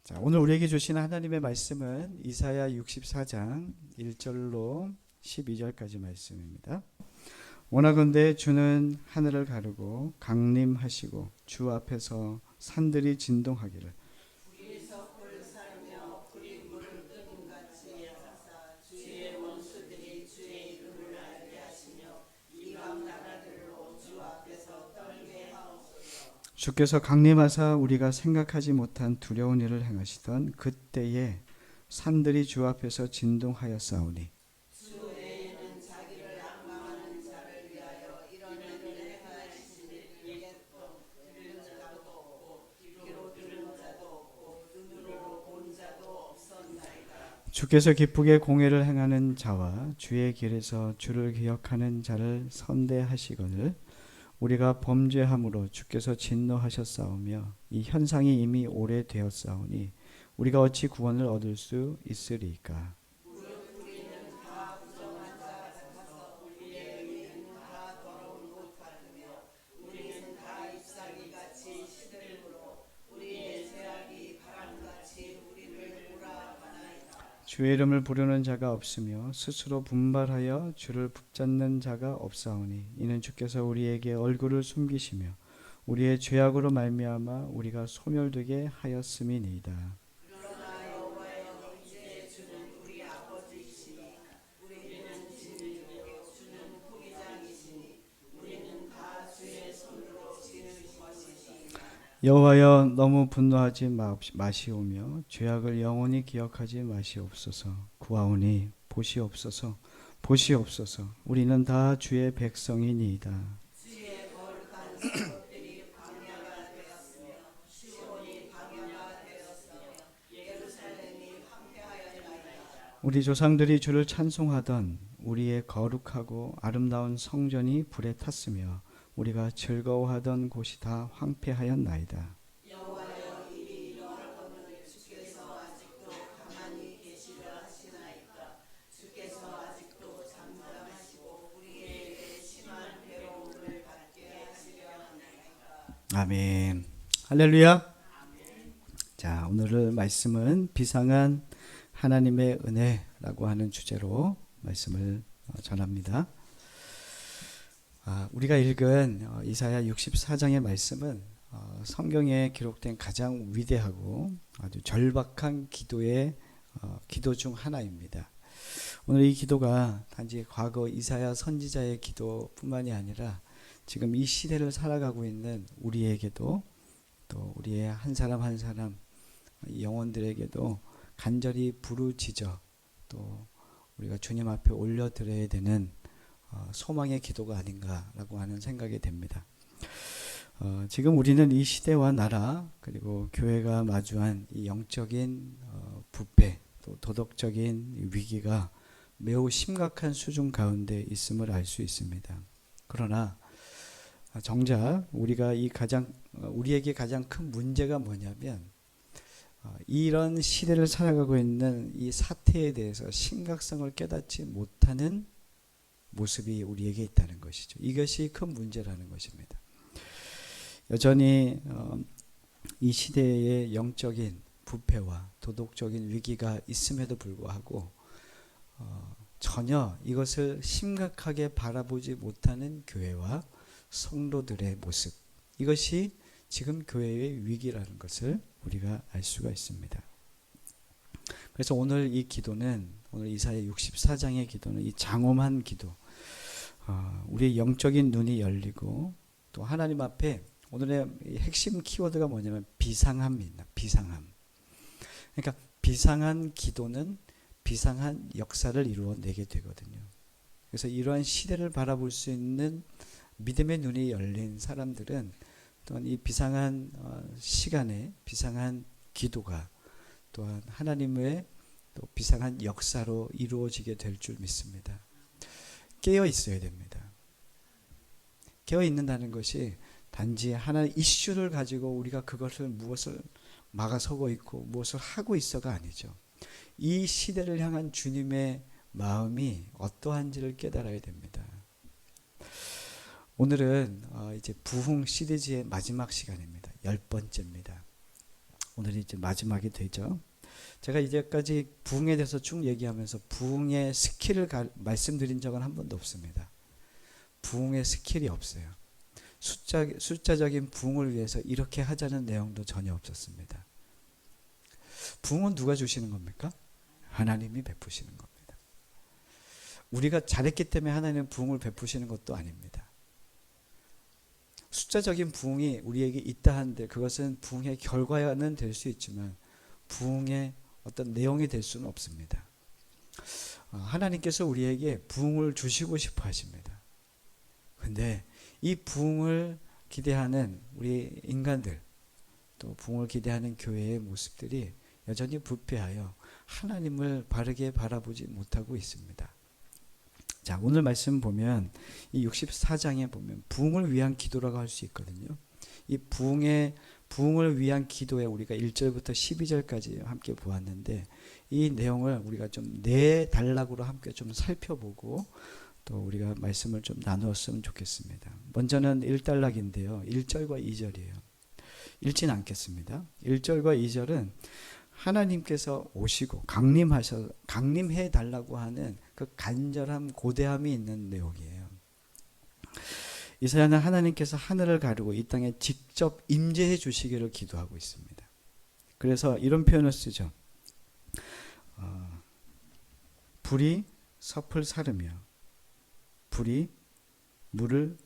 자, 오늘 우리에게 주신 하나님의 말씀은 이사야 64장 1절로 12절까지 말씀입니다. 원하건대 주는 하늘을 가르고 강림하시고 주 앞에서 산들이 진동하기를 주께서 강림하사 우리가 생각하지 못한 두려운 일을 행하시던 그때에 산들이 주 앞에서 진동하였사오니 주께서 기쁘게 공회를 행하는 자와 주의 길에서 주를 기억하는 자를 선대하시거늘 우리가 범죄함으로 주께서 진노하셨사오며 이 현상이 이미 오래되었사오니 우리가 어찌 구원을 얻을 수 있으리까. 주의 이름을 부르는 자가 없으며 스스로 분발하여 주를 붙잡는 자가 없사오니 이는 주께서 우리에게 얼굴을 숨기시며 우리의 죄악으로 말미암아 우리가 소멸되게 하였음이니이다. 여호와여 너무 분노하지 마시오며 죄악을 영원히 기억하지 마시옵소서. 구하오니 보시옵소서. 보시옵소서. 우리는 다 주의 백성이니이다. 우리 조상들이 주를 찬송하던 우리의 거룩하고 아름다운 성전이 불에 탔으며 우리가 즐거워하던 곳이 다 황폐하였나이다. 아멘. 할렐루야. 자, 오늘 말씀은 비상한 하나님의 은혜라고 하는 주제로 말씀을 전합니다. 우리가 읽은 이사야 64장의 말씀은 성경에 기록된 가장 위대하고 아주 절박한 기도의 기도 중 하나입니다. 오늘 이 기도가 단지 과거 이사야 선지자의 기도뿐만이 아니라 지금 이 시대를 살아가고 있는 우리에게도 또 우리의 한 사람 한 사람 영혼들에게도 간절히 부르짖어 또 우리가 주님 앞에 올려드려야 되는 소망의 기도가 아닌가라고 하는 생각이 됩니다. 지금 우리는 이 시대와 나라 그리고 교회가 마주한 이 영적인 부패 또 도덕적인 위기가 매우 심각한 수준 가운데 있음을 알 수 있습니다. 그러나 정작 우리에게 가장 큰 문제가 뭐냐면 이런 시대를 살아가고 있는 이 사태에 대해서 심각성을 깨닫지 못하는 모습이 우리에게 있다는 것이죠. 이것이 큰 문제라는 것입니다. 여전히 이 시대의 영적인 부패와 도덕적인 위기가 있음에도 불구하고 전혀 이것을 심각하게 바라보지 못하는 교회와 성도들의 모습, 이것이 지금 교회의 위기라는 것을 우리가 알 수가 있습니다. 그래서 오늘 이 기도는, 오늘 이사야 64장의 기도는 이 장엄한 기도, 우리의 영적인 눈이 열리고 또 하나님 앞에 오늘의 핵심 키워드가 뭐냐면 비상함입니다. 비상함. 그러니까 비상한 기도는 비상한 역사를 이루어내게 되거든요. 그래서 이러한 시대를 바라볼 수 있는 믿음의 눈이 열린 사람들은 또한 이 비상한 시간에 비상한 기도가 또한 하나님의 또 비상한 역사로 이루어지게 될 줄 믿습니다. 깨어 있어야 됩니다. 깨어 있는다는 것이 단지 하나의 이슈를 가지고 우리가 그것을 무엇을 막아서고 있고 무엇을 하고 있어가 아니죠. 이 시대를 향한 주님의 마음이 어떠한지를 깨달아야 됩니다. 오늘은 이제 부흥 시리즈의 마지막 시간입니다. 10번째입니다. 오늘이 이제 마지막이 되죠. 제가 이제까지 부흥에 대해서 쭉 얘기하면서 부흥의 스킬을 말씀드린 적은 한 번도 없습니다. 부흥의 스킬이 없어요. 숫자적인 부흥을 위해서 이렇게 하자는 내용도 전혀 없었습니다. 부흥은 누가 주시는 겁니까? 하나님이 베푸시는 겁니다. 우리가 잘했기 때문에 하나님은 부흥을 베푸시는 것도 아닙니다. 숫자적인 부흥이 우리에게 있다 한들 그것은 부흥의 결과는 될 수 있지만 부흥의 어떤 내용이 될 수는 없습니다. 하나님께서 우리에게 부흥을 주시고 싶어 하십니다. 근데 이 부흥을 기대하는 우리 인간들, 또 부흥을 기대하는 교회의 모습들이 여전히 부패하여 하나님을 바르게 바라보지 못하고 있습니다. 자, 오늘 말씀 보면 이 64장에 보면 부흥을 위한 기도라고 할 수 있거든요. 이 부흥을 위한 기도에 우리가 1절부터 12절까지 함께 보았는데 이 내용을 우리가 좀 네 단락으로 함께 좀 살펴보고 또 우리가 말씀을 좀 나누었으면 좋겠습니다. 먼저는 1단락인데요. 1절과 2절이에요. 읽진 않겠습니다. 1절과 2절은 하나님께서 오시고 강림해 달라고 하는 그 간절함, 고대함이 있는 내용이에요. 이사야는 하나님께서 하늘을 가르고 이 땅에 직접 임재해 주시기를 기도하고 있습니다. 그래서 이런 표현을 쓰죠. 불이 섭을 사르며 불이 물을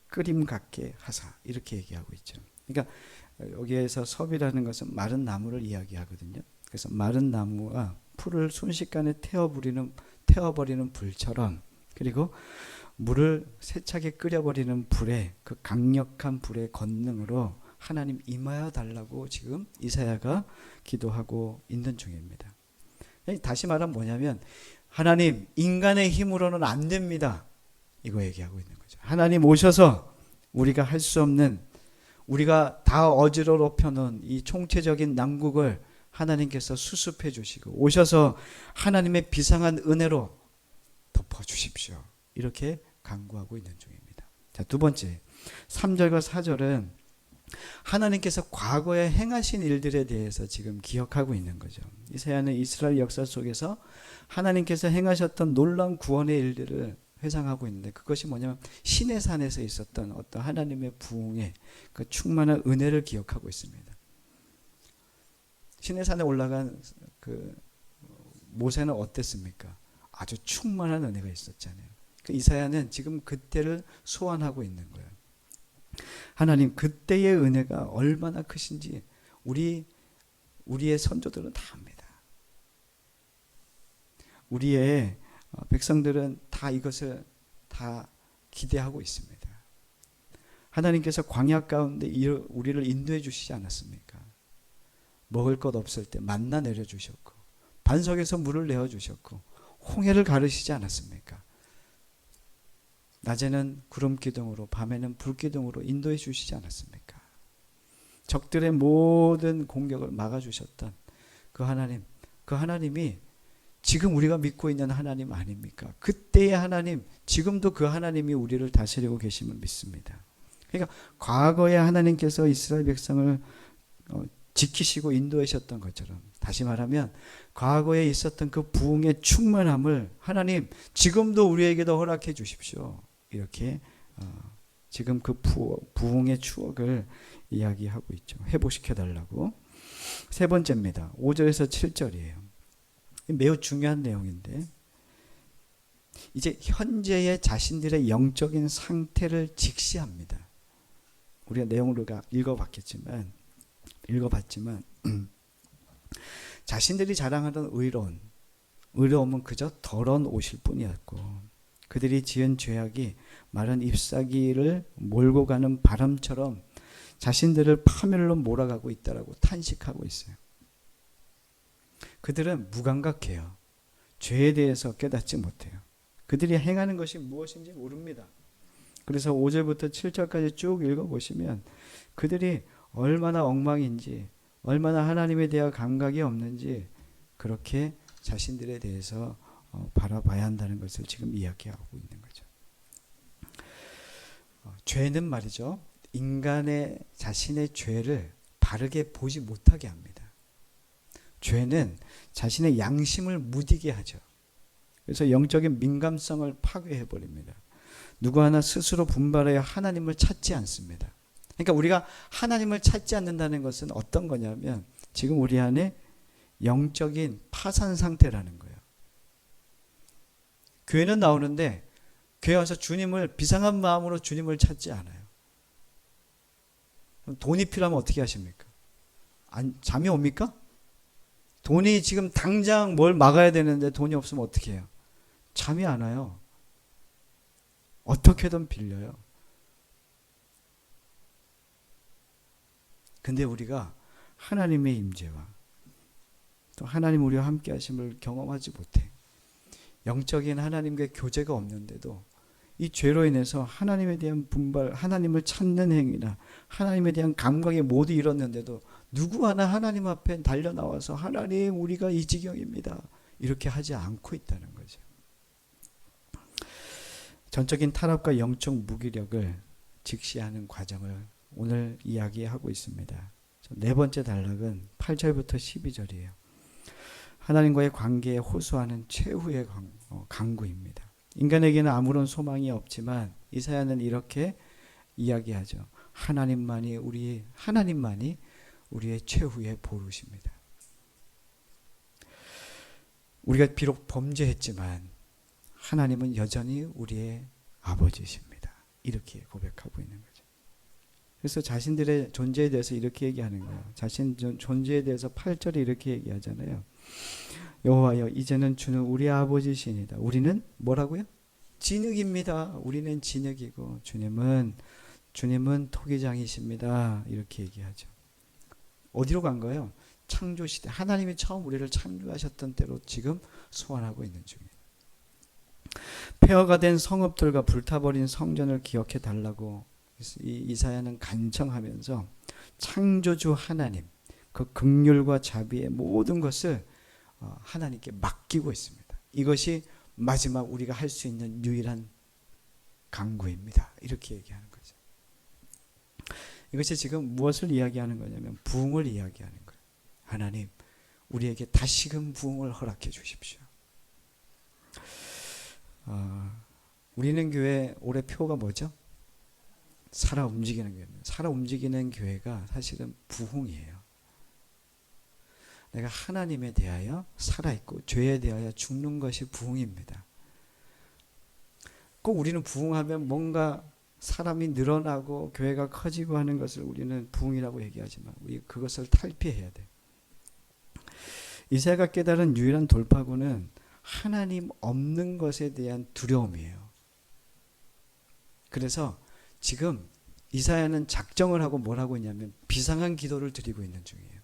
끓임 같게 하사, 이렇게 얘기하고 있죠. 그러니까 여기에서 섭이라는 것은 마른 나무를 이야기하거든요. 그래서 마른 나무가 풀을 순식간에 태워버리는 불처럼, 그리고 물을 세차게 끓여버리는 불의 그 강력한 불의 권능으로 하나님 임하여 달라고 지금 이사야가 기도하고 있는 중입니다. 다시 말하면 뭐냐면 하나님, 인간의 힘으로는 안 됩니다. 이거 얘기하고 있는 거죠. 하나님 오셔서 우리가 할 수 없는, 우리가 다 어지러워 놓은 이 총체적인 난국을 하나님께서 수습해 주시고 오셔서 하나님의 비상한 은혜로 덮어 주십시오. 이렇게 간구하고 있는 중입니다. 자, 두 번째 3절과 4절은 하나님께서 과거에 행하신 일들에 대해서 지금 기억하고 있는 거죠. 이사야는 이스라엘 역사 속에서 하나님께서 행하셨던 놀라운 구원의 일들을 회상하고 있는데 그것이 뭐냐면 시내산에서 있었던 어떤 하나님의 부흥의 그 충만한 은혜를 기억하고 있습니다. 시내산에 올라간 그 모세는 어땠습니까? 아주 충만한 은혜가 있었잖아요. 그 이사야는 지금 그때를 소환하고 있는 거예요. 하나님, 그때의 은혜가 얼마나 크신지 우리의 선조들은 다 압니다. 우리의 백성들은 다 이것을 다 기대하고 있습니다. 하나님께서 광야 가운데 우리를 인도해 주시지 않았습니까? 먹을 것 없을 때 만나 내려주셨고 반석에서 물을 내어주셨고 홍해를 가르시지 않았습니까? 낮에는 구름 기둥으로 밤에는 불 기둥으로 인도해 주시지 않았습니까? 적들의 모든 공격을 막아주셨던 그 하나님이 지금 우리가 믿고 있는 하나님 아닙니까? 그때의 하나님, 지금도 그 하나님이 우리를 다스리고 계심을 믿습니다. 그러니까 과거에 하나님께서 이스라엘 백성을 지키시고 인도하셨던 것처럼, 다시 말하면 과거에 있었던 그 부흥의 충만함을 하나님 지금도 우리에게도 허락해 주십시오. 이렇게 지금 그 부흥의 추억을 이야기하고 있죠. 회복시켜달라고. 세 번째입니다. 5절에서 7절이에요. 매우 중요한 내용인데 이제 현재의 자신들의 영적인 상태를 직시합니다. 우리가 내용을 읽어봤지만 자신들이 자랑하던 의로움은 그저 더러운 옷일 뿐이었고 그들이 지은 죄악이 마른 잎사귀를 몰고 가는 바람처럼 자신들을 파멸로 몰아가고 있다라고 탄식하고 있어요. 그들은 무감각해요. 죄에 대해서 깨닫지 못해요. 그들이 행하는 것이 무엇인지 모릅니다. 그래서 5절부터 7절까지 쭉 읽어보시면 그들이 얼마나 엉망인지, 얼마나 하나님에 대한 감각이 없는지 그렇게 자신들에 대해서 바라봐야 한다는 것을 지금 이야기하고 있는 거죠. 죄는 말이죠, 인간의 자신의 죄를 바르게 보지 못하게 합니다. 죄는 자신의 양심을 무디게 하죠. 그래서 영적인 민감성을 파괴해 버립니다. 누구 하나 스스로 분발하여 하나님을 찾지 않습니다. 그러니까 우리가 하나님을 찾지 않는다는 것은 어떤 거냐면 지금 우리 안에 영적인 파산 상태라는 거예요. 교회는 나오는데 교회 와서 주님을 비상한 마음으로 주님을 찾지 않아요. 돈이 필요하면 어떻게 하십니까? 잠이 옵니까? 돈이 지금 당장 뭘 막아야 되는데 돈이 없으면 어떻게 해요? 잠이 안 와요. 어떻게든 빌려요. 근데 우리가 하나님의 임재와 또 하나님 우리와 함께 하심을 경험하지 못해. 영적인 하나님과의 교제가 없는데도 이 죄로 인해서 하나님에 대한 분발, 하나님을 찾는 행위나 하나님에 대한 감각이 모두 잃었는데도 누구 하나 하나님 앞에 달려 나와서 하나님 우리가 이 지경입니다. 이렇게 하지 않고 있다는 거죠. 전적인 타락과 영적 무기력을 직시하는 과정을 오늘 이야기하고 있습니다. 네 번째 단락은 8절부터 12절이에요. 하나님과의 관계에 호소하는 최후의 간구입니다. 인간에게는 아무런 소망이 없지만 이사야는 이렇게 이야기하죠. 하나님만이 우리의 최후의 보루십니다. 우리가 비록 범죄했지만 하나님은 여전히 우리의 아버지십니다. 이렇게 고백하고 있는 거죠. 그래서 자신들의 존재에 대해서 이렇게 얘기하는 거예요. 자신 존재에 대해서 8절에 이렇게 얘기하잖아요. 여호와여 이제는 주는 우리 아버지시니다. 우리는 뭐라고요? 진흙입니다. 우리는 진흙이고 주님은 토기장이십니다. 이렇게 얘기하죠. 어디로 간 거예요? 창조시대. 하나님이 처음 우리를 창조하셨던 때로 지금 소환하고 있는 중이에요. 폐허가 된 성읍들과 불타버린 성전을 기억해 달라고 이사야는 간청하면서 창조주 하나님, 그 긍휼과 자비의 모든 것을 하나님께 맡기고 있습니다. 이것이 마지막 우리가 할 수 있는 유일한 간구입니다. 이렇게 얘기하는 거죠. 이것이 지금 무엇을 이야기하는 거냐면 부흥을 이야기하는 거예요. 하나님, 우리에게 다시금 부흥을 허락해 주십시오. 우리는 교회 올해 표가 뭐죠? 살아 움직이는 교회입니다. 살아 움직이는 교회가 사실은 부흥이에요. 내가 하나님에 대하여 살아있고 죄에 대하여 죽는 것이 부흥입니다. 꼭 우리는 부흥하면 뭔가 사람이 늘어나고 교회가 커지고 하는 것을 우리는 부흥이라고 얘기하지만 우리 그것을 탈피해야 돼. 이사야가 깨달은 유일한 돌파구는 하나님 없는 것에 대한 두려움이에요. 그래서 지금 이사야는 작정을 하고 뭘 하고 있냐면 비상한 기도를 드리고 있는 중이에요.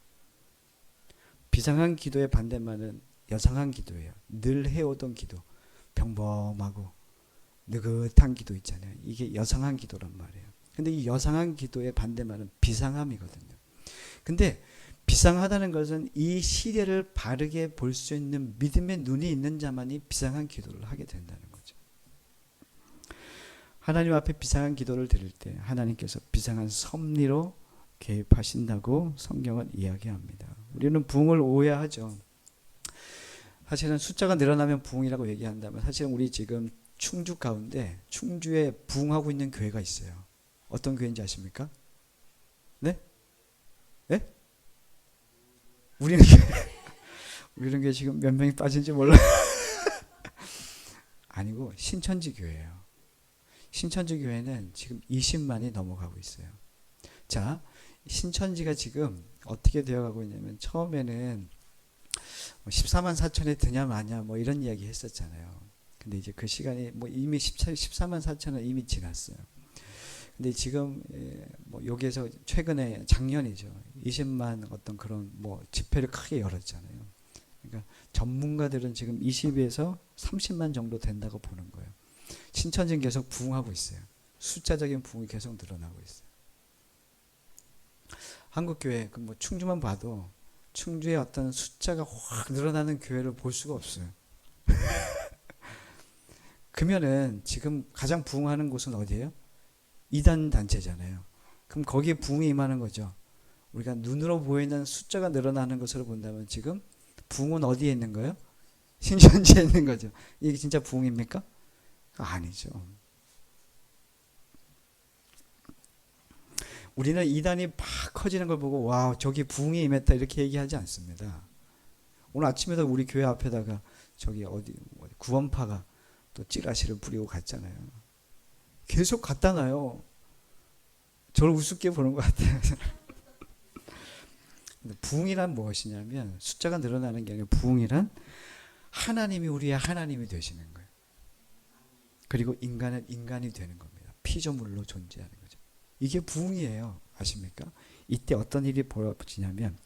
비상한 기도의 반대말은 여상한 기도예요. 늘 해오던 기도, 평범하고 느긋한 기도 있잖아요. 이게 여상한 기도란 말이에요. 근데 이 여상한 기도의 반대말은 비상함이거든요. 근데 비상하다는 것은 이 시대를 바르게 볼 수 있는 믿음의 눈이 있는 자만이 비상한 기도를 하게 된다는 거죠. 하나님 앞에 비상한 기도를 드릴 때 하나님께서 비상한 섭리로 개입하신다고 성경은 이야기합니다. 우리는 부흥을 오해하죠. 사실은 숫자가 늘어나면 부흥이라고 얘기한다면 사실은 우리 지금 충주 가운데 충주에 부흥하고 있는 교회가 있어요. 어떤 교회인지 아십니까? 네? 네? 우리는 교회 지금 몇 명이 빠진지 몰라. 아니고 신천지 교회예요. 신천지 교회는 지금 20만이 넘어가고 있어요. 자, 신천지가 지금 어떻게 되어가고 있냐면 처음에는 14만 4천에 드냐 마냐 뭐 이런 이야기 했었잖아요. 근데 이제 그 시간이 뭐 이미 14만 4천은 이미 지났어요. 근데 지금 뭐 여기에서 최근에 작년이죠. 20만 어떤 그런 뭐 집회를 크게 열었잖아요. 그러니까 전문가들은 지금 20에서 30만 정도 된다고 보는 거예요. 신천지는 계속 부흥하고 있어요. 숫자적인 부흥이 계속 늘어나고 있어요. 한국교회 그 뭐 충주만 봐도 충주의 어떤 숫자가 확 늘어나는 교회를 볼 수가 없어요. 그러면은 지금 가장 부흥하는 곳은 어디예요? 이단 단체잖아요. 그럼 거기에 부흥이 임하는 거죠. 우리가 눈으로 보이는 숫자가 늘어나는 것으로 본다면 지금 부흥은 어디에 있는 거예요? 신천지에 있는 거죠. 이게 진짜 부흥입니까? 아니죠. 우리는 이단이 막 커지는 걸 보고 와 저기 부흥이 임했다 이렇게 얘기하지 않습니다. 오늘 아침에도 우리 교회 앞에다가 저기 어디 구원파가 또 찌라시를 뿌리고 갔잖아요. 계속 갖다 놔요. 저를 우습게 보는 것 같아요. 부흥이란 무엇이냐면 숫자가 늘어나는 게 아니라 부흥이란 하나님이 우리의 하나님이 되시는 거예요. 그리고 인간은 인간이 되는 겁니다. 피조물로 존재하는 거죠. 이게 부흥이에요. 아십니까? 이때 어떤 일이 벌어지냐면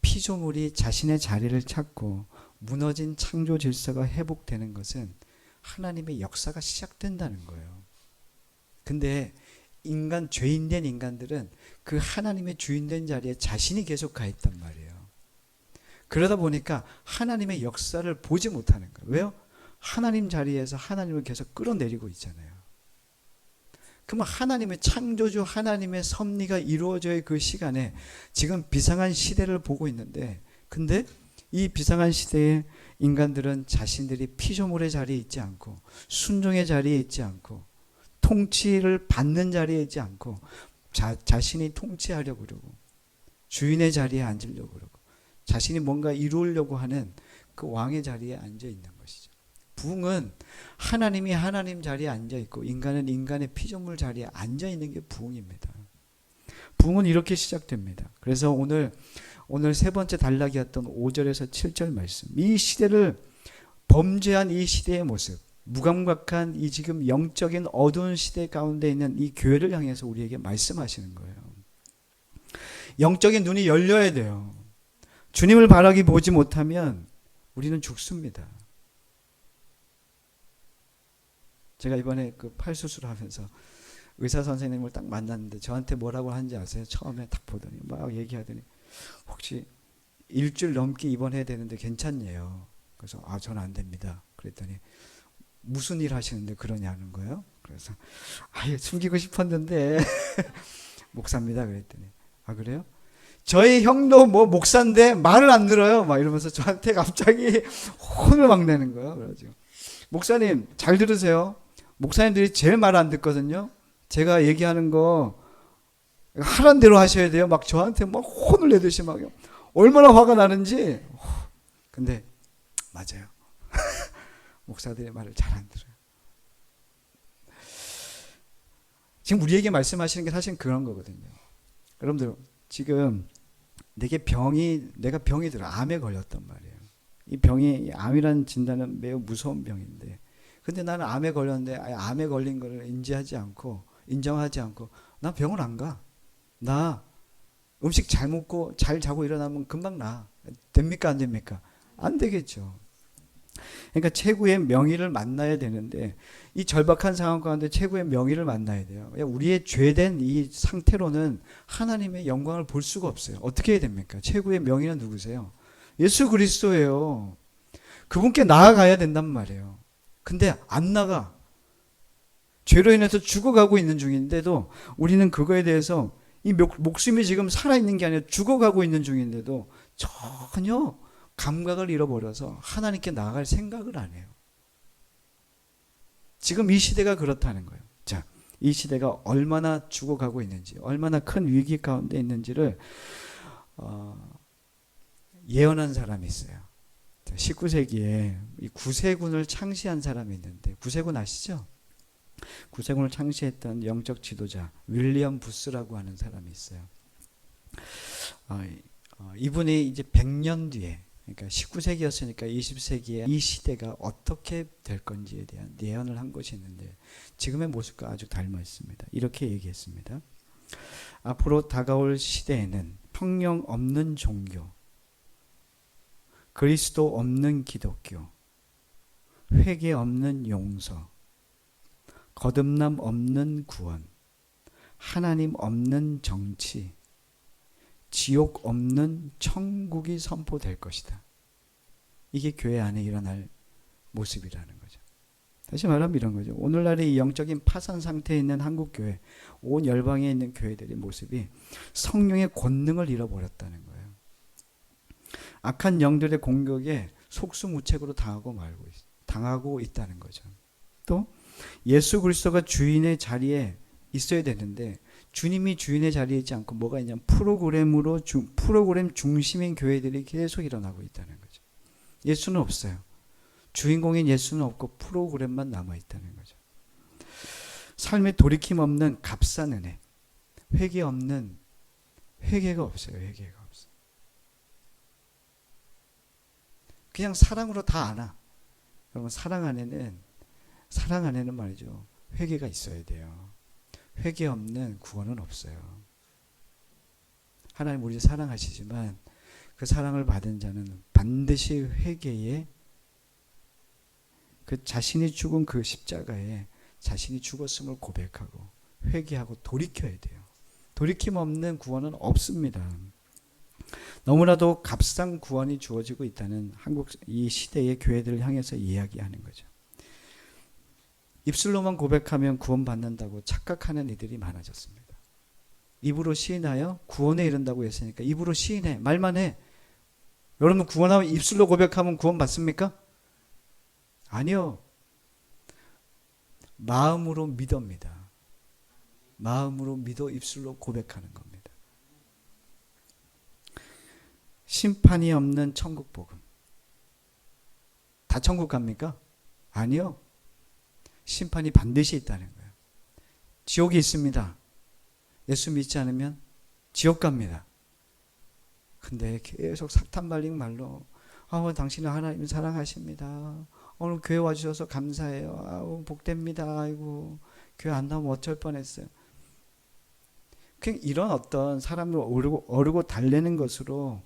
피조물이 자신의 자리를 찾고 무너진 창조 질서가 회복되는 것은 하나님의 역사가 시작된다는 거예요. 근데 죄인된 인간들은 그 하나님의 주인된 자리에 자신이 계속 가 있단 말이에요. 그러다 보니까 하나님의 역사를 보지 못하는 거예요. 왜요? 하나님 자리에서 하나님을 계속 끌어내리고 있잖아요. 그러면 하나님의 창조주 하나님의 섭리가 이루어져야 그 시간에 지금 비상한 시대를 보고 있는데, 근데 이 비상한 시대에 인간들은 자신들이 피조물의 자리에 있지 않고 순종의 자리에 있지 않고 통치를 받는 자리에 있지 않고 자신이 통치하려고 그러고 주인의 자리에 앉으려고 그러고 자신이 뭔가 이루려고 하는 그 왕의 자리에 앉아 있는 것이죠. 부흥은 하나님이 하나님 자리에 앉아 있고 인간은 인간의 피조물 자리에 앉아 있는 게 부흥입니다. 부흥은 이렇게 시작됩니다. 그래서 오늘 세 번째 단락이었던 5절에서 7절 말씀, 이 시대를 범죄한 이 시대의 모습, 무감각한 이 지금 영적인 어두운 시대 가운데 있는 이 교회를 향해서 우리에게 말씀하시는 거예요. 영적인 눈이 열려야 돼요. 주님을 바라기 보지 못하면 우리는 죽습니다. 제가 이번에 그 팔 수술하면서 의사 선생님을 딱 만났는데 저한테 뭐라고 하는지 아세요? 처음에 딱 보더니 막 얘기하더니 혹시 일주일 넘게 입원해야 되는데 괜찮냐요? 그래서 저는 안 됩니다. 그랬더니 무슨 일 하시는데 그러냐는 거예요. 그래서 숨기고 싶었는데 목사입니다. 그랬더니 그래요? 저희 형도 뭐 목사인데 말을 안 들어요. 막 이러면서 저한테 갑자기 혼을 막 내는 거예요. 그래가지고 목사님 잘 들으세요. 목사님들이 제일 말 안 듣거든요. 제가 얘기하는 거 하란 대로 하셔야 돼요. 막 저한테 막 혼을 내듯이 막 얼마나 화가 나는지. 근데 맞아요. 목사들의 말을 잘 안 들어요. 지금 우리에게 말씀하시는 게 사실 그런 거거든요. 여러분들 지금 내가 병이 들어 암에 걸렸단 말이에요. 이 병이 암이라는 진단은 매우 무서운 병인데, 근데 나는 암에 걸렸는데 암에 걸린 거를 인정하지 않고 나 병원 안 가. 나 음식 잘 먹고 잘 자고 일어나면 금방 나. 됩니까 안 됩니까? 안 되겠죠. 그러니까 최고의 명의를 만나야 되는데 이 절박한 상황 가운데 최고의 명의를 만나야 돼요. 우리의 죄된 이 상태로는 하나님의 영광을 볼 수가 없어요. 어떻게 해야 됩니까? 최고의 명의는 누구세요? 예수 그리스도예요. 그분께 나아가야 된단 말이에요. 근데 안 나가. 죄로 인해서 죽어가고 있는 중인데도 우리는 그거에 대해서 이 목숨이 지금 살아있는 게 아니라 죽어가고 있는 중인데도 전혀 감각을 잃어버려서 하나님께 나아갈 생각을 안 해요. 지금 이 시대가 그렇다는 거예요. 자, 이 시대가 얼마나 죽어가고 있는지, 얼마나 큰 위기 가운데 있는지를 예언한 사람이 있어요. 19세기에 이 구세군을 창시한 사람이 있는데, 구세군 아시죠? 구세군을 창시했던 영적 지도자 윌리엄 부스라고 하는 사람이 있어요. 이분이 이제 100년 뒤에, 그러니까 19세기였으니까 20세기에 이 시대가 어떻게 될 건지에 대한 예언을 한 것이 있는데 지금의 모습과 아주 닮아 있습니다. 이렇게 얘기했습니다. 앞으로 다가올 시대에는 성령 없는 종교, 그리스도 없는 기독교, 회개 없는 용서, 거듭남 없는 구원, 하나님 없는 정치, 지옥 없는 천국이 선포될 것이다. 이게 교회 안에 일어날 모습이라는 거죠. 다시 말하면 이런 거죠. 오늘날의 이 영적인 파산 상태에 있는 한국교회, 온 열방에 있는 교회들의 모습이 성령의 권능을 잃어버렸다는 거예요. 악한 영들의 공격에 속수무책으로 당하고 있다는 거죠. 또 예수 그리스도가 주인의 자리에 있어야 되는데 주님이 주인의 자리에 있지 않고 뭐가 있냐면 프로그램 중심인 교회들이 계속 일어나고 있다는 거죠. 예수는 없어요. 주인공인 예수는 없고 프로그램만 남아있다는 거죠. 삶에 돌이킴 없는 값싼 은혜, 회개가 없어요. 회개가 없어요. 그냥 사랑으로 다 안아. 여러분 사랑 안에는 말이죠. 회개가 있어야 돼요. 회개 없는 구원은 없어요. 하나님 우리를 사랑하시지만 그 사랑을 받은 자는 반드시 회개에 그 자신이 죽은 그 십자가에 자신이 죽었음을 고백하고 회개하고 돌이켜야 돼요. 돌이킴 없는 구원은 없습니다. 너무나도 값싼 구원이 주어지고 있다는 한국 이 시대의 교회들을 향해서 이야기하는 거죠. 입술로만 고백하면 구원받는다고 착각하는 이들이 많아졌습니다. 입으로 시인하여 구원에 이른다고 했으니까 입으로 시인해. 말만 해. 여러분 구원하면 입술로 고백하면 구원받습니까? 아니요. 마음으로 믿습니다. 마음으로 믿어 입술로 고백하는 겁니다. 심판이 없는 천국 복음. 다 천국 갑니까? 아니요. 심판이 반드시 있다는 거예요. 지옥이 있습니다. 예수 믿지 않으면 지옥 갑니다. 근데 계속 사탄 발린 말로 당신은 하나님 사랑하십니다. 오늘 교회 와주셔서 감사해요. 복됩니다. 아이고 교회 안 나오면 어쩔 뻔했어요. 그냥 이런 어떤 사람을 어르고 달래는 것으로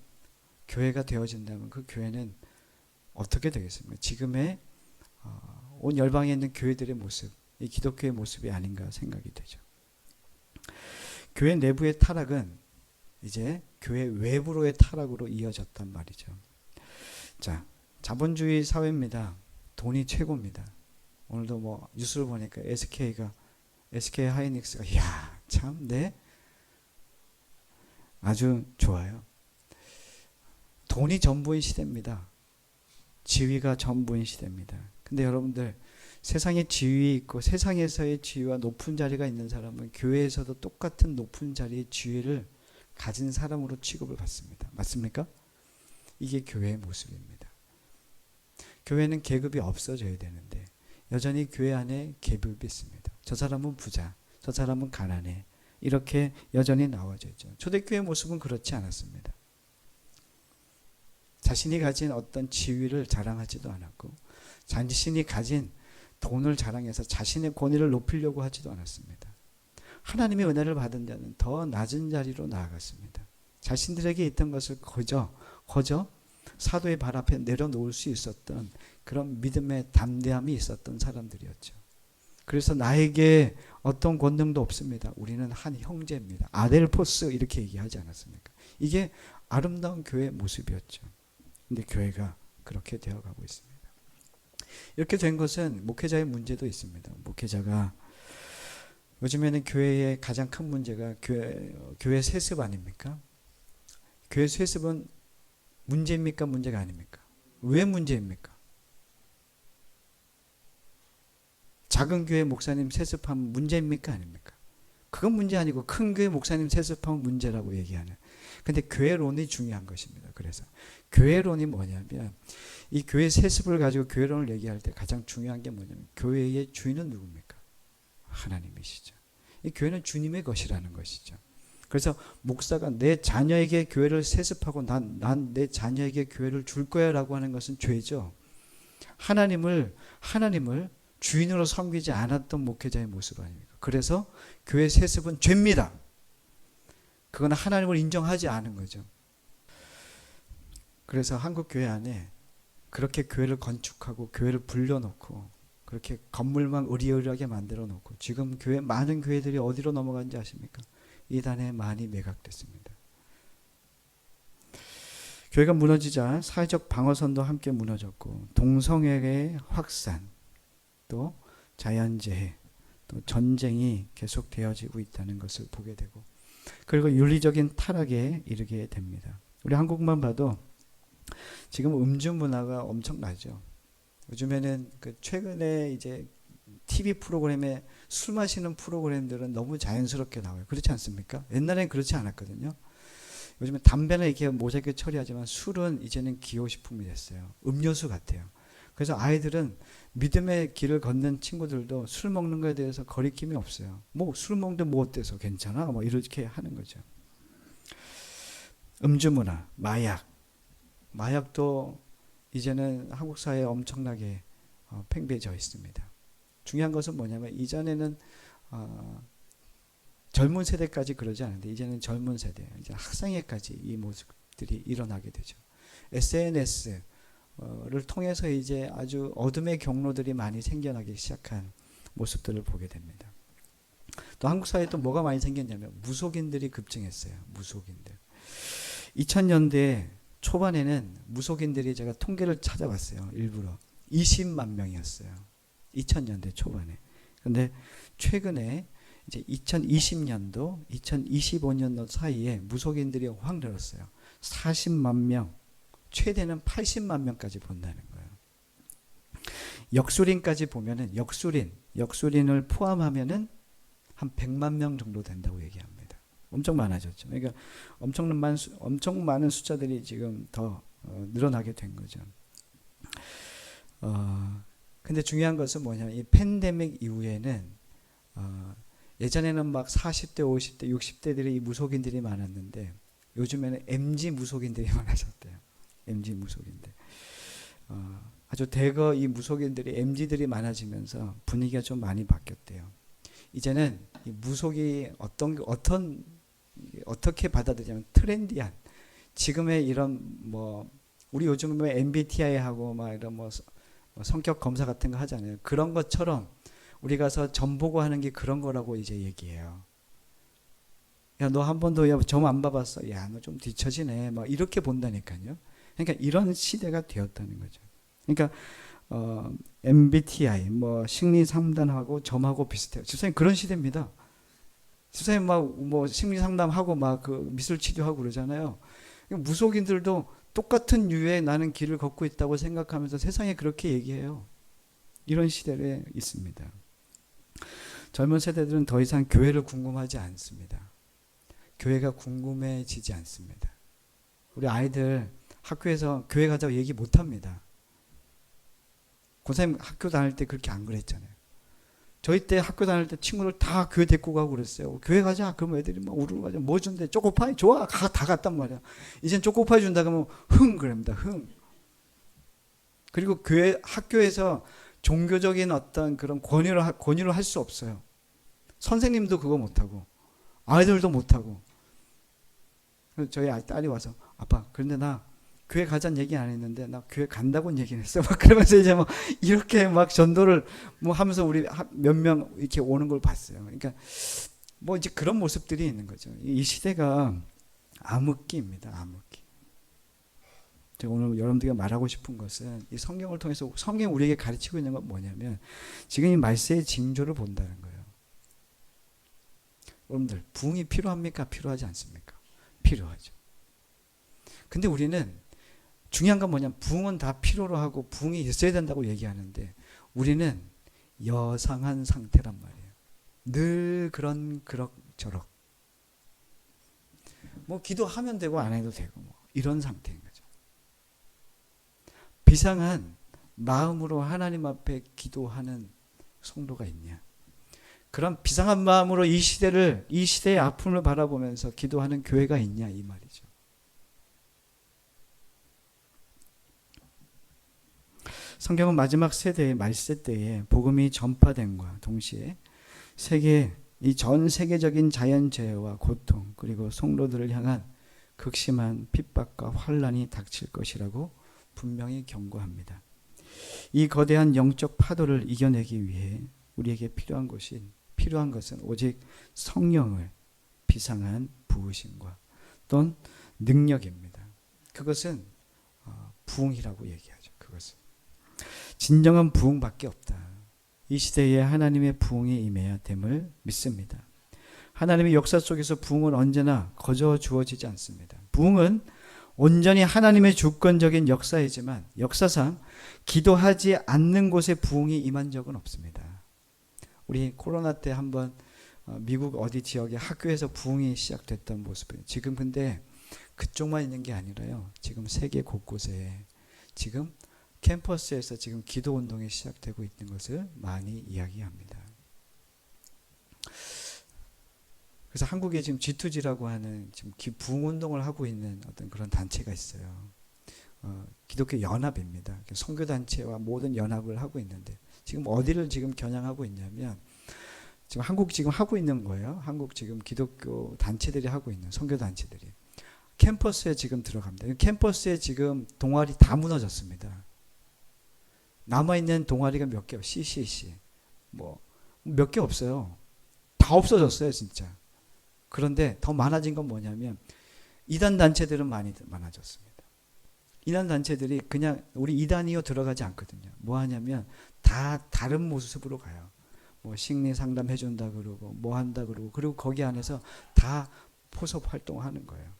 교회가 되어진다면 그 교회는 어떻게 되겠습니까? 지금의 온 열방에 있는 교회들의 모습, 이 기독교의 모습이 아닌가 생각이 되죠. 교회 내부의 타락은 이제 교회 외부로의 타락으로 이어졌단 말이죠. 자, 자본주의 사회입니다. 돈이 최고입니다. 오늘도 뭐 뉴스를 보니까 SK 하이닉스가 참 아주 좋아요. 돈이 전부인 시대입니다. 지위가 전부인 시대입니다. 근데 여러분들 세상에 지위 있고 세상에서의 지위와 높은 자리가 있는 사람은 교회에서도 똑같은 높은 자리의 지위를 가진 사람으로 취급을 받습니다. 맞습니까? 이게 교회의 모습입니다. 교회는 계급이 없어져야 되는데 여전히 교회 안에 계급이 있습니다. 저 사람은 부자, 저 사람은 가난해. 이렇게 여전히 나와져 있죠. 초대교회의 모습은 그렇지 않았습니다. 자신이 가진 어떤 지위를 자랑하지도 않았고 자신이 가진 돈을 자랑해서 자신의 권위를 높이려고 하지도 않았습니다. 하나님의 은혜를 받은 자는 더 낮은 자리로 나아갔습니다. 자신들에게 있던 것을 거저 사도의 발 앞에 내려놓을 수 있었던 그런 믿음의 담대함이 있었던 사람들이었죠. 그래서 나에게 어떤 권능도 없습니다. 우리는 한 형제입니다. 아델포스 이렇게 얘기하지 않았습니까? 이게 아름다운 교회의 모습이었죠. 근데 교회가 그렇게 되어가고 있습니다. 이렇게 된 것은 목회자의 문제도 있습니다. 목회자가 요즘에는 교회의 가장 큰 문제가 교회 세습 아닙니까? 교회 세습은 문제입니까? 문제가 아닙니까? 왜 문제입니까? 작은 교회 목사님 세습하면 문제입니까? 아닙니까? 그건 문제 아니고 큰 교회 목사님 세습하면 문제라고 얘기하는. 근데 교회론이 중요한 것입니다. 그래서 교회론이 뭐냐면 이 교회 세습을 가지고 교회론을 얘기할 때 가장 중요한 게 뭐냐면 교회의 주인은 누굽니까? 하나님이시죠. 이 교회는 주님의 것이라는 것이죠. 그래서 목사가 내 자녀에게 교회를 세습하고 난 내 자녀에게 교회를 줄 거야 라고 하는 것은 죄죠. 하나님을 주인으로 섬기지 않았던 목회자의 모습 아닙니까? 그래서 교회 세습은 죄입니다. 그건 하나님을 인정하지 않은 거죠. 그래서 한국 교회 안에 그렇게 교회를 건축하고 교회를 불려놓고 그렇게 건물만 으리으리하게 만들어 놓고 지금 많은 교회들이 어디로 넘어간지 아십니까? 이단에 많이 매각됐습니다. 교회가 무너지자 사회적 방어선도 함께 무너졌고 동성애의 확산, 또 자연재해, 또 전쟁이 계속되어지고 있다는 것을 보게 되고, 그리고 윤리적인 타락에 이르게 됩니다. 우리 한국만 봐도 지금 음주 문화가 엄청나죠. 요즘에는 그 최근에 이제 TV 프로그램에 술 마시는 프로그램들은 너무 자연스럽게 나와요. 그렇지 않습니까? 옛날엔 그렇지 않았거든요. 요즘에 담배는 이렇게 모자이크 처리하지만 술은 이제는 기호식품이 됐어요. 음료수 같아요. 그래서 아이들은 믿음의 길을 걷는 친구들도 술 먹는 거에 대해서 거리낌이 없어요. 뭐 술 먹는데 뭐 어때서 괜찮아? 뭐 이렇게 하는 거죠. 음주 문화, 마약도 이제는 한국 사회에 엄청나게 팽배해져 있습니다. 중요한 것은 뭐냐면 이전에는 젊은 세대까지 그러지 않은데 이제는 젊은 세대, 이제 학생회까지 이 모습들이 일어나게 되죠. SNS를 통해서 이제 아주 어둠의 경로들이 많이 생겨나기 시작한 모습들을 보게 됩니다. 또 한국 사회에 또 뭐가 많이 생겼냐면 무속인들이 급증했어요. 무속인들. 2000년대 초반에는 무속인들이, 제가 통계를 찾아봤어요. 일부러 20만 명이었어요. 2000년대 초반에. 근데 최근에 이제 2020년도, 2025년도 사이에 무속인들이 확 늘었어요. 40만 명, 최대는 80만 명까지 본다는 거예요. 역술인까지 보면은 역술인을 포함하면은 한 100만 명 정도 된다고 얘기합니다. 엄청 많아졌죠. 그러니까 엄청 많은 숫자들이 지금 더 늘어나게 된 거죠. 근데 중요한 것은 뭐냐면 이 팬데믹 이후에는 예전에는 막 40대, 50대, 60대들이 이 무속인들이 많았는데 요즘에는 MZ 무속인들이 많아졌대요. MZ 무속인들. 아주 대거 이 무속인들이 MZ들이 많아지면서 분위기가 좀 많이 바뀌었대요. 이제는 이 무속이 어떻게 받아들이냐면 트렌디한, 지금의 이런 뭐 우리 요즘에 MBTI 하고 막 이런 뭐 성격 검사 같은 거 하잖아요. 그런 것처럼 우리 가서 점 보고 하는 게 그런 거라고 이제 얘기해요. 야, 너 한 번도 점 안 봐봤어? 야, 너 좀 뒤처지네. 막 이렇게 본다니까요. 그러니까 이런 시대가 되었다는 거죠. 그러니까 MBTI 뭐 심리 상담하고 점하고 비슷해요. 집사님 그런 시대입니다. 집사님 막 뭐 심리 상담하고 막 그 미술 치료하고 그러잖아요. 무속인들도 똑같은 유의 나는 길을 걷고 있다고 생각하면서 세상에 그렇게 얘기해요. 이런 시대에 있습니다. 젊은 세대들은 더 이상 교회를 궁금하지 않습니다. 교회가 궁금해지지 않습니다. 우리 아이들 학교에서 교회 가자고 얘기 못 합니다. 고사님 학교 다닐 때 그렇게 안 그랬잖아요. 저희 때 학교 다닐 때 친구들 다 교회 데리고 가고 그랬어요. 교회 가자. 그러면 애들이 막 우르르 가자. 뭐 준대? 초코파이? 좋아. 다 갔단 말이야. 이젠 초코파이 준다 그러면 그럽니다. 그리고 학교에서 종교적인 어떤 그런 권유를 할 수 없어요. 선생님도 그거 못하고 아이들도 못하고. 저희 딸이 와서 아빠 그런데 나 교회 가자는 얘기 안 했는데 나 교회 간다고는 얘기는 했어. 막 그러면서 이제 뭐 이렇게 막 전도를 뭐 하면서 우리 몇 명 이렇게 오는 걸 봤어요. 그러니까 뭐 이제 그런 모습들이 있는 거죠. 이 시대가 암흑기입니다. 암흑기. 제가 오늘 여러분들에게 말하고 싶은 것은 이 성경을 통해서 성경이 우리에게 가르치고 있는 건 뭐냐면 지금 이 말세의 징조를 본다는 거예요. 여러분들 부흥이 필요합니까? 필요하지 않습니까? 필요하죠. 근데 우리는 중요한 건 뭐냐면 부흥은 다 필요로 하고 부흥이 있어야 된다고 얘기하는데 우리는 여상한 상태란 말이에요. 늘 그럭저럭 뭐 기도하면 되고 안 해도 되고 뭐 이런 상태인 거죠. 비상한 마음으로 하나님 앞에 기도하는 성도가 있냐? 그런 비상한 마음으로 이 시대의 아픔을 바라보면서 기도하는 교회가 있냐 이 말이죠. 성경은 마지막 세대의 말세 때에 복음이 전파됨과 동시에 이 전 세계적인 자연재해와 고통 그리고 성도들을 향한 극심한 핍박과 환란이 닥칠 것이라고 분명히 경고합니다. 이 거대한 영적 파도를 이겨내기 위해 우리에게 필요한 것은 오직 성령을 비상한 부으심과 또는 능력입니다. 그것은 부흥이라고 얘기하죠. 그것은 진정한 부흥밖에 없다. 이 시대에 하나님의 부흥이 임해야 됨을 믿습니다. 하나님의 역사 속에서 부흥은 언제나 거저 주어지지 않습니다. 부흥은 온전히 하나님의 주권적인 역사이지만 역사상 기도하지 않는 곳에 부흥이 임한 적은 없습니다. 우리 코로나 때 한번 미국 어디 지역의 학교에서 부흥이 시작됐던 모습이에요. 지금 근데 그쪽만 있는 게 아니라요. 지금 세계 곳곳에 지금 캠퍼스에서 지금 기도 운동이 시작되고 있는 것을 많이 이야기합니다. 그래서 한국에 지금 G2G라고 하는 지금 부흥 운동을 하고 있는 어떤 그런 단체가 있어요. 기독교 연합입니다. 선교 단체와 모든 연합을 하고 있는데 지금 어디를 지금 겨냥하고 있냐면 지금 한국 지금 하고 있는 거예요. 한국 지금 기독교 단체들이 하고 있는 선교 단체들이 캠퍼스에 지금 들어갑니다. 캠퍼스에 지금 동아리 다 무너졌습니다. 남아있는 동아리가 몇 개, CCC 뭐 몇 개 없어요. 다 없어졌어요, 진짜. 그런데 더 많아진 건 뭐냐면 이단 단체들은 많이 많아졌습니다. 이단 단체들이 그냥 우리 이단이요 들어가지 않거든요. 뭐 하냐면 다 다른 모습으로 가요. 뭐 심리 상담 해준다 그러고 뭐 한다 그러고 그리고 거기 안에서 다 포섭 활동하는 거예요.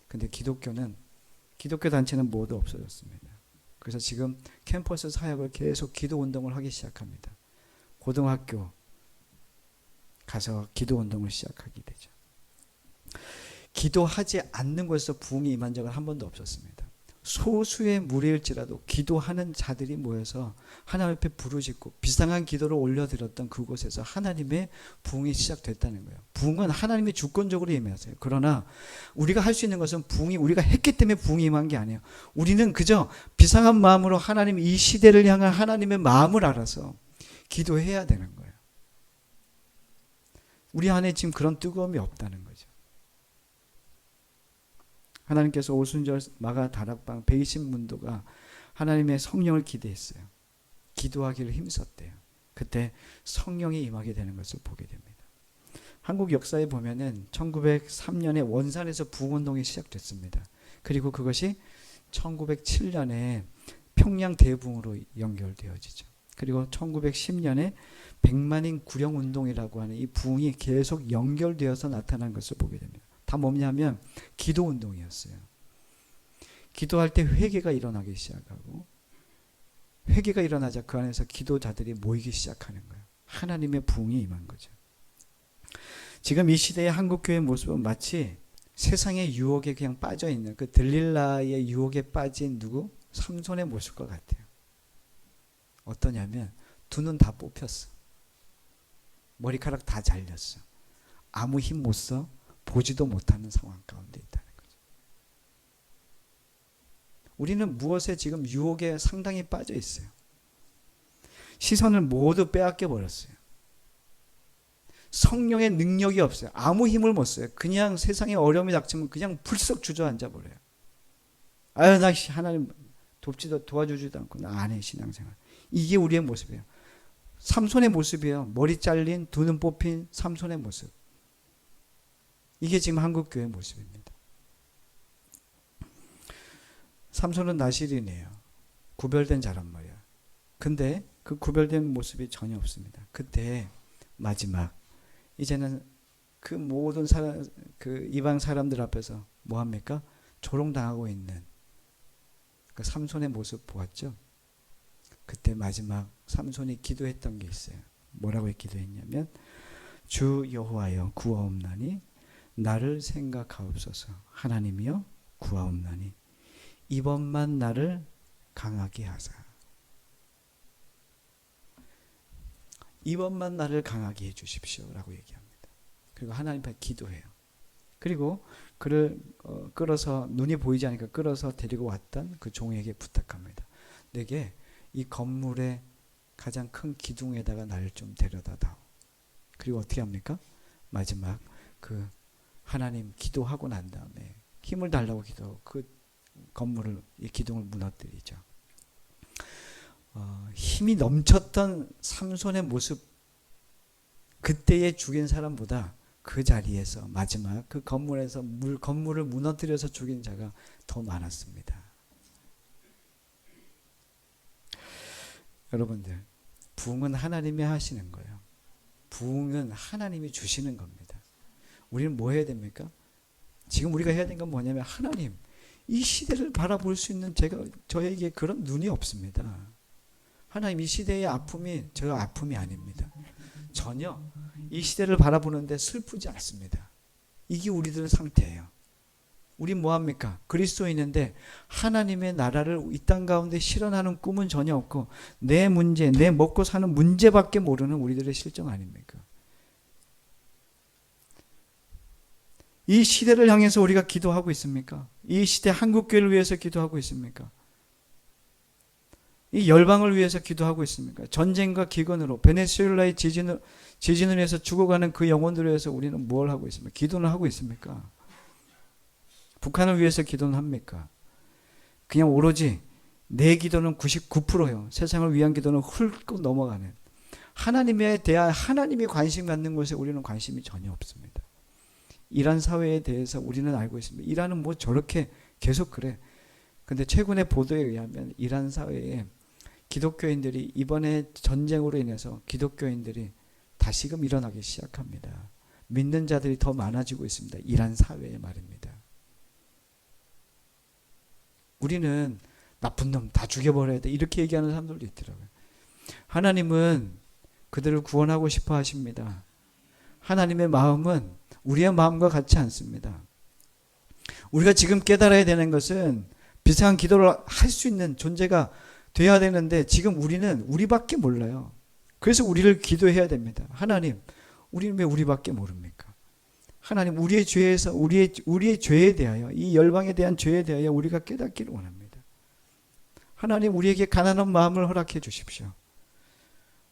근데 기독교 단체는 모두 없어졌습니다. 그래서 지금 캠퍼스 사역을 계속 기도 운동을 하기 시작합니다. 고등학교 가서 기도 운동을 시작하게 되죠. 기도하지 않는 곳에서 부흥이 임한 적은 한 번도 없었습니다. 소수의 무리일지라도 기도하는 자들이 모여서 하나님 앞에 부르짖고 비상한 기도를 올려드렸던 그곳에서 하나님의 부흥이 시작됐다는 거예요. 부흥은 하나님이 주권적으로 임하세요. 그러나 우리가 할 수 있는 것은 부흥이 우리가 했기 때문에 부흥이 임한 게 아니에요. 우리는 그저 비상한 마음으로 하나님 이 시대를 향한 하나님의 마음을 알아서 기도해야 되는 거예요. 우리 안에 지금 그런 뜨거움이 없다는 거죠. 하나님께서 오순절 마가 다락방 120문도가 하나님의 성령을 기대했어요. 기도하기를 힘썼대요. 그때 성령이 임하게 되는 것을 보게 됩니다. 한국 역사에 보면은 1903년에 원산에서 부흥운동이 시작됐습니다. 그리고 그것이 1907년에 평양 대부흥으로 연결되어지죠. 그리고 1910년에 백만인 구령운동이라고 하는 이 부흥이 계속 연결되어서 나타난 것을 보게 됩니다. 다 뭐냐면 기도 운동이었어요. 기도할 때 회개가 일어나기 시작하고 회개가 일어나자 그 안에서 기도자들이 모이기 시작하는 거예요. 하나님의 부흥이 임한 거죠. 지금 이 시대의 한국교회의 모습은 마치 세상의 유혹에 그냥 빠져있는 그 들릴라의 유혹에 빠진 누구? 삼손의 모습과 같아요. 어떠냐면 두 눈 다 뽑혔어. 머리카락 다 잘렸어. 아무 힘 못 써. 보지도 못하는 상황 가운데 있다는 거죠. 우리는 무엇에 지금 유혹에 상당히 빠져 있어요. 시선을 모두 빼앗겨 버렸어요. 성령의 능력이 없어요. 아무 힘을 못 써요. 그냥 세상에 어려움이 닥치면 그냥 불썩 주저앉아 버려요. 아유, 나 하나님 돕지도 도와주지도 않고 나 안 해, 신앙생활. 이게 우리의 모습이에요. 삼손의 모습이에요. 머리 잘린 두 눈 뽑힌 삼손의 모습. 이게 지금 한국교회의 모습입니다. 삼손은 나실인이에요. 구별된 자란 말이야. 근데 그 구별된 모습이 전혀 없습니다. 그때 마지막 이제는 그 모든 사람, 그 이방 사람들 앞에서 뭐 합니까? 조롱당하고 있는 그 삼손의 모습 보았죠? 그때 마지막 삼손이 기도했던 게 있어요. 뭐라고 기도했냐면 주 여호와여 구하옵나니 나를 생각하옵소서. 하나님이여 구하옵나니 이번만 나를 강하게 하사. 이번만 나를 강하게 해주십시오 라고 얘기합니다. 그리고 하나님 앞에 기도해요. 그리고 그를 끌어서 눈이 보이지 않으니까 끌어서 데리고 왔던 그 종에게 부탁합니다. 내게 이 건물의 가장 큰 기둥에다가 나를 좀 데려다 다오. 그리고 어떻게 합니까? 마지막 그 하나님 기도하고 난 다음에 힘을 달라고 기도하고 그 건물을 이 기둥을 무너뜨리죠. 힘이 넘쳤던 삼손의 모습, 그때에 죽인 사람보다 그 자리에서 마지막 그 건물에서 건물을 무너뜨려서 죽인 자가 더 많았습니다. 여러분들, 부흥은 하나님이 하시는 거예요. 부흥은 하나님이 주시는 겁니다. 우리는 뭐 해야 됩니까? 지금 우리가 해야 되는 건 뭐냐면, 하나님, 이 시대를 바라볼 수 있는 저에게 그런 눈이 없습니다. 하나님, 이 시대의 아픔이 저 아픔이 아닙니다. 전혀 이 시대를 바라보는데 슬프지 않습니다. 이게 우리들의 상태예요. 우리 뭐합니까? 그리스도인인데 하나님의 나라를 이 땅 가운데 실현하는 꿈은 전혀 없고, 내 문제, 내 먹고 사는 문제밖에 모르는 우리들의 실정 아닙니까? 이 시대를 향해서 우리가 기도하고 있습니까? 이 시대 한국교회를 위해서 기도하고 있습니까? 이 열방을 위해서 기도하고 있습니까? 전쟁과 기근으로 베네수엘라의 지진을 해서 죽어가는 그 영혼들을 위해서 우리는 뭘 하고 있습니까? 기도는 하고 있습니까? 북한을 위해서 기도는 합니까? 그냥 오로지 내 기도는 99%예요. 세상을 위한 기도는 훌쩍 넘어가는, 하나님에 대한 하나님이 관심 갖는 것에 우리는 관심이 전혀 없습니다. 이란 사회에 대해서 우리는 알고 있습니다. 이란은 뭐 저렇게 계속 그래. 근데 최근의 보도에 의하면 이란 사회에 기독교인들이 이번에 전쟁으로 인해서 기독교인들이 다시금 일어나기 시작합니다. 믿는 자들이 더 많아지고 있습니다. 이란 사회에 말입니다. 우리는 나쁜 놈 다 죽여버려야 돼, 이렇게 얘기하는 사람들도 있더라고요. 하나님은 그들을 구원하고 싶어 하십니다. 하나님의 마음은 우리의 마음과 같지 않습니다. 우리가 지금 깨달아야 되는 것은 비상한 기도를 할 수 있는 존재가 되어야 되는데, 지금 우리는 우리밖에 몰라요. 그래서 우리를 기도해야 됩니다. 하나님, 우리는 왜 우리밖에 모릅니까? 하나님, 우리의 죄에서 우리의 죄에 대하여, 이 열방에 대한 죄에 대하여 우리가 깨닫기를 원합니다. 하나님, 우리에게 가난한 마음을 허락해 주십시오.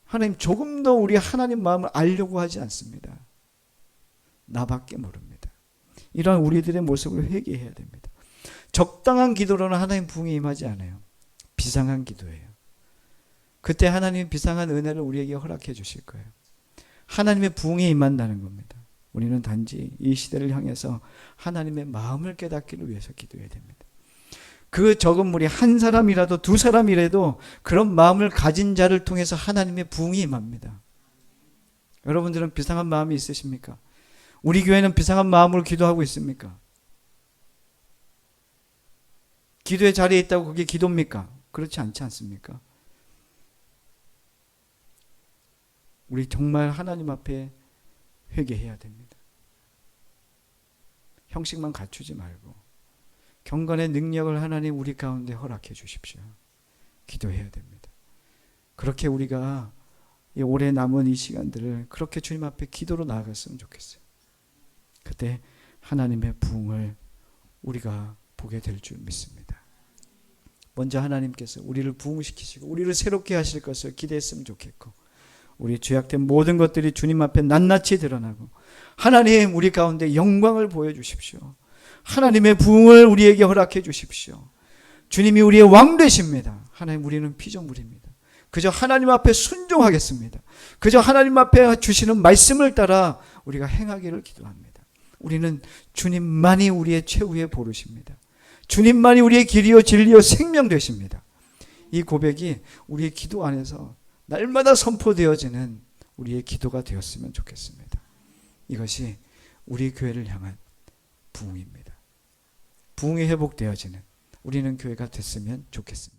하나님, 조금 더 우리 하나님 마음을 알려고 하지 않습니다. 나밖에 모릅니다. 이런 우리들의 모습을 회개해야 됩니다. 적당한 기도로는 하나님 부흥이 임하지 않아요. 비상한 기도예요. 그때 하나님 비상한 은혜를 우리에게 허락해 주실 거예요. 하나님의 부흥이 임한다는 겁니다. 우리는 단지 이 시대를 향해서 하나님의 마음을 깨닫기를 위해서 기도해야 됩니다. 그 적은 무리 한 사람이라도 두 사람이라도 그런 마음을 가진 자를 통해서 하나님의 부흥이 임합니다. 여러분들은 비상한 마음이 있으십니까? 우리 교회는 비상한 마음으로 기도하고 있습니까? 기도의 자리에 있다고 그게 기도입니까? 그렇지 않지 않습니까? 우리 정말 하나님 앞에 회개해야 됩니다. 형식만 갖추지 말고 경건의 능력을 하나님 우리 가운데 허락해 주십시오. 기도해야 됩니다. 그렇게 우리가 올해 남은 이 시간들을 그렇게 주님 앞에 기도로 나아갔으면 좋겠어요. 그때 하나님의 부흥을 우리가 보게 될 줄 믿습니다. 먼저 하나님께서 우리를 부흥시키시고 우리를 새롭게 하실 것을 기대했으면 좋겠고, 우리 죄악된 모든 것들이 주님 앞에 낱낱이 드러나고 하나님 우리 가운데 영광을 보여주십시오. 하나님의 부흥을 우리에게 허락해 주십시오. 주님이 우리의 왕 되십니다. 하나님, 우리는 피조물입니다. 그저 하나님 앞에 순종하겠습니다. 그저 하나님 앞에 주시는 말씀을 따라 우리가 행하기를 기도합니다. 우리는 주님만이 우리의 최후의 보루십니다. 주님만이 우리의 길이요 진리요 생명 되십니다. 이 고백이 우리의 기도 안에서 날마다 선포되어지는 우리의 기도가 되었으면 좋겠습니다. 이것이 우리 교회를 향한 부흥입니다. 부흥이 회복되어지는 우리는 교회가 됐으면 좋겠습니다.